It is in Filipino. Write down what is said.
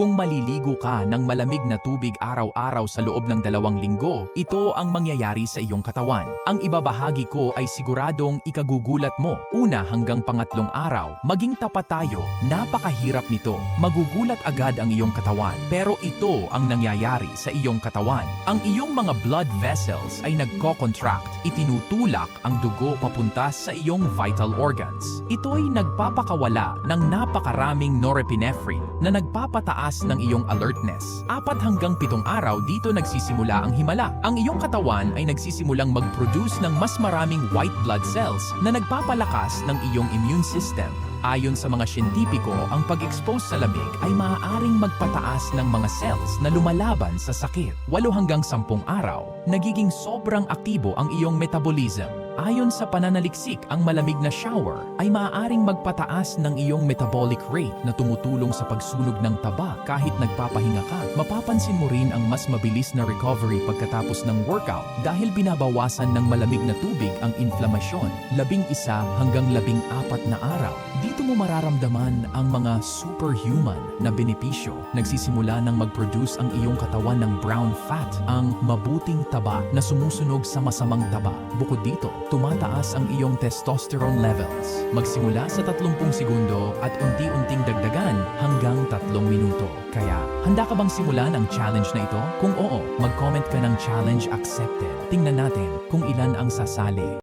Kung maliligo ka ng malamig na tubig araw-araw sa loob ng 2 linggo, ito ang mangyayari sa iyong katawan. Ang ibabahagi ko ay siguradong ikagugulat mo. Una hanggang 5 araw, maging tapat tayo. Napakahirap nito. Magugulat agad ang iyong katawan. Pero ito ang nangyayari sa iyong katawan. Ang iyong mga blood vessels ay nagko-contract. Itinutulak ang dugo papunta sa iyong vital organs. Ito'y nagpapakawala ng napakaraming norepinephrine na nagpapataas ng iyong alertness. 4 hanggang 7 araw dito nagsisimula ang himala. Ang iyong katawan ay nagsisimulang mag-produce ng mas maraming white blood cells na nagpapalakas ng iyong immune system. Ayon sa mga siyentipiko, ang pag-expose sa lamig ay maaaring magpataas ng mga cells na lumalaban sa sakit. 8 hanggang 10 araw, nagiging sobrang aktibo ang iyong metabolism. Ayon sa pananaliksik, ang malamig na shower ay maaaring magpataas ng iyong metabolic rate na tumutulong sa pagsunog ng taba kahit nagpapahinga ka. Mapapansin mo rin ang mas mabilis na recovery pagkatapos ng workout dahil binabawasan ng malamig na tubig ang inflamasyon. 11 hanggang 14 na araw. Dito mo mararamdaman ang mga superhuman na benepisyo. Nagsisimula ng mag-produce ang iyong katawan ng brown fat, ang mabuting taba na sumusunog sa masamang taba. Bukod dito, tumataas ang iyong testosterone levels. Magsimula sa 30 segundo at unti-unting dagdagan hanggang 3 minuto. Kaya, handa ka bang simulan ang challenge na ito? Kung oo, mag-comment ka ng challenge accepted. Tingnan natin kung ilan ang sasali.